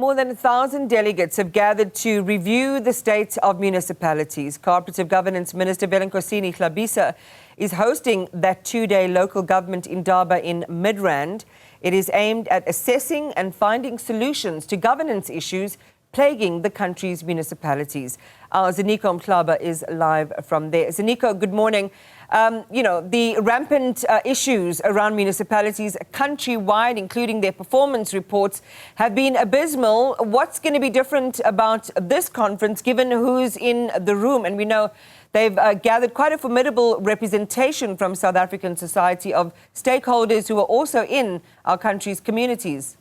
More than 1,000 delegates have gathered to review the state of municipalities. Cooperative Governance Minister Velenkosini Hlabisa is hosting that two-day Local Government Indaba in Midrand. It is aimed at assessing and finding solutions to governance issues plaguing the country's municipalities. Our Ziniko Mhlaba is live from there. Ziniko, good morning. The rampant issues around municipalities countrywide, including their performance reports, have been abysmal. What's going to be different about this conference, given who's in the room? And we know they've gathered quite a formidable representation from South African society of stakeholders who are also in our country's communities.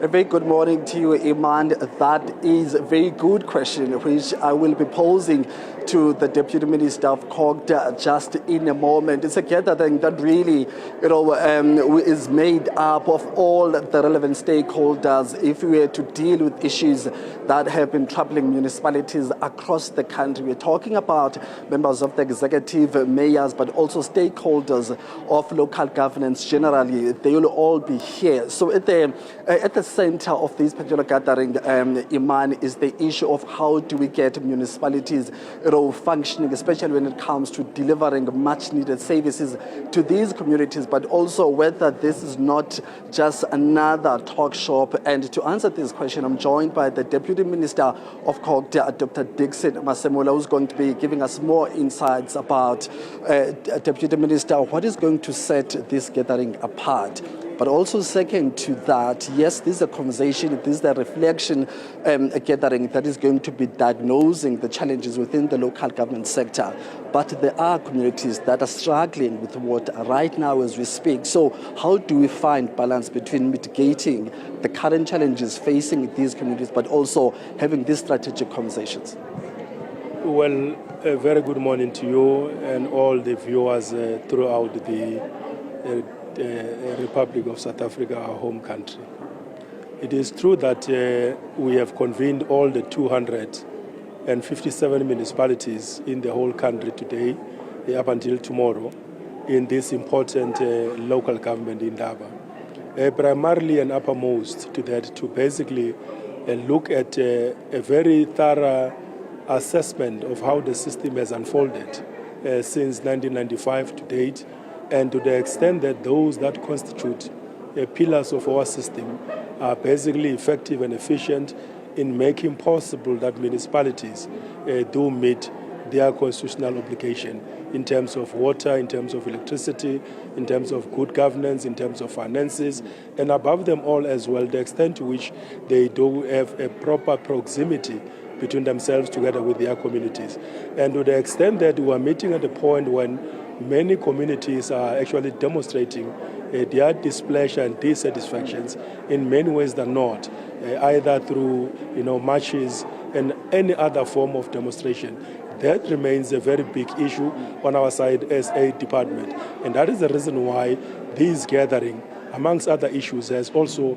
A very good morning to you, Iman. That is a very good question, which I will be posing to the Deputy Minister of CoGTA just in a moment. It's a gathering that really, is made up of all the relevant stakeholders if we were to deal with issues that have been troubling municipalities across the country. We're talking about members of the executive, mayors, but also stakeholders of local governance generally. They will all be here. So at the center of this particular gathering, Iman, is the issue of how do we get municipalities functioning, especially when it comes to delivering much needed services to these communities, but also whether this is not just another talk shop. And to answer this question, I'm joined by the Deputy Minister of CoGTA, Dr. Dixon Masemola, who's going to be giving us more insights about, Deputy Minister, what is going to set this gathering apart. But also second to that, yes, this is a conversation, this is a reflection gathering that is going to be diagnosing the challenges within the local government sector. But there are communities that are struggling with water right now as we speak. So how do we find balance between mitigating the current challenges facing these communities, but also having these strategic conversations? Well, a very good morning to you and all the viewers throughout the Republic of South Africa, our home country. It is true that we have convened all the 257 municipalities in the whole country today, up until tomorrow, in this important local government Indaba. Primarily and uppermost to that, to basically look at a very thorough assessment of how the system has unfolded since 1995 to date, and to the extent that those that constitute pillars of our system are basically effective and efficient in making possible that municipalities do meet their constitutional obligation in terms of water, in terms of electricity, in terms of good governance, in terms of finances, and above them all as well, the extent to which they do have a proper proximity between themselves together with their communities. And to the extent that we are meeting at a point when many communities are actually demonstrating their displeasure and dissatisfactions in many ways than not, either through marches and any other form of demonstration. That remains a very big issue on our side as a department. And that is the reason why this gathering, amongst other issues, has also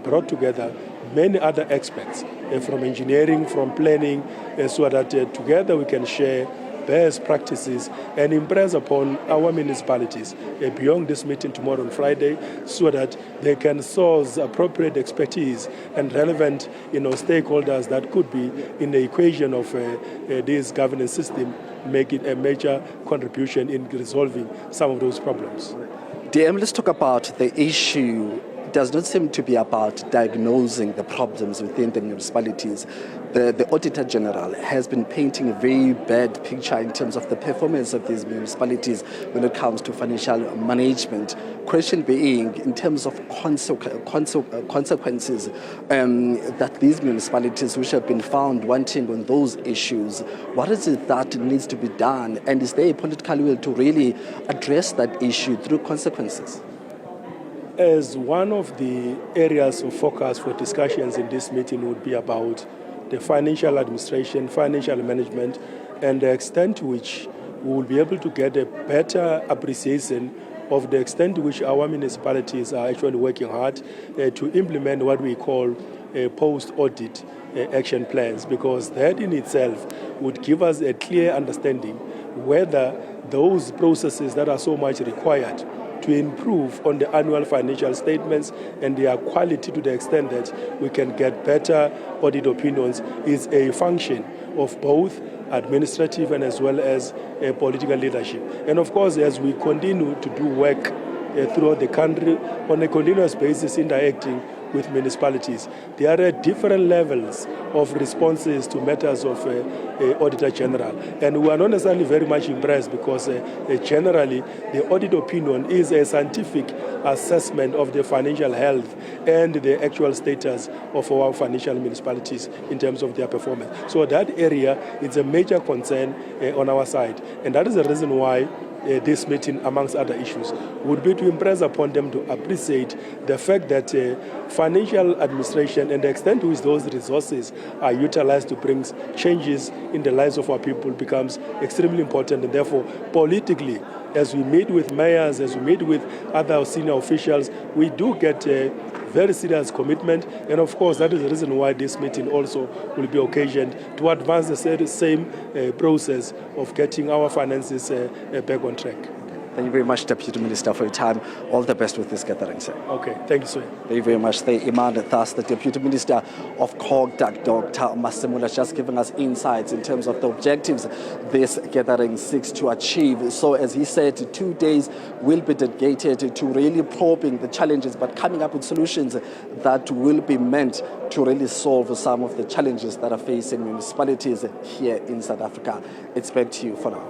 brought together many other aspects from engineering, from planning, so that together we can share best practices and impress upon our municipalities beyond this meeting tomorrow on Friday, so that they can source appropriate expertise and relevant stakeholders that could be in the equation of this governance system, making a major contribution in resolving some of those problems. DM, let's talk about the issue. It does not seem to be about diagnosing the problems within the municipalities. The Auditor General has been painting a very bad picture in terms of the performance of these municipalities when it comes to financial management. Question being, in terms of consequences that these municipalities which have been found wanting on those issues, what is it that needs to be done? And is there a political will to really address that issue through consequences? As one of the areas of focus for discussions in this meeting would be about the financial administration, financial management, and the extent to which we will be able to get a better appreciation of the extent to which our municipalities are actually working hard to implement what we call post-audit action plans, because that in itself would give us a clear understanding whether those processes that are so much required to improve on the annual financial statements and their quality to the extent that we can get better audit opinions is a function of both administrative and as well as political leadership. And of course, as we continue to do work throughout the country on a continuous basis, interacting with municipalities, there are different levels of responses to matters of Auditor General. And we are not necessarily very much impressed because generally the audit opinion is a scientific assessment of the financial health and the actual status of our financial municipalities in terms of their performance. So that area is a major concern on our side. And that is the reason why this meeting, amongst other issues, would be to impress upon them to appreciate the fact that financial administration and the extent to which those resources are utilized to bring changes in the lives of our people becomes extremely important. And therefore, politically, as we meet with mayors, as we meet with other senior officials, we do get very serious commitment, and of course that is the reason why this meeting also will be occasioned to advance the same process of getting our finances back on track. Thank you very much, Deputy Minister, for your time. All the best with this gathering, sir. Okay, thank you, sir. Thank you very much. Thus, the Deputy Minister of CoGTA, Dr. Masemula, just giving us insights in terms of the objectives this gathering seeks to achieve. So, as he said, 2 days will be dedicated to really probing the challenges, but coming up with solutions that will be meant to really solve some of the challenges that are facing municipalities here in South Africa. It's back to you for now.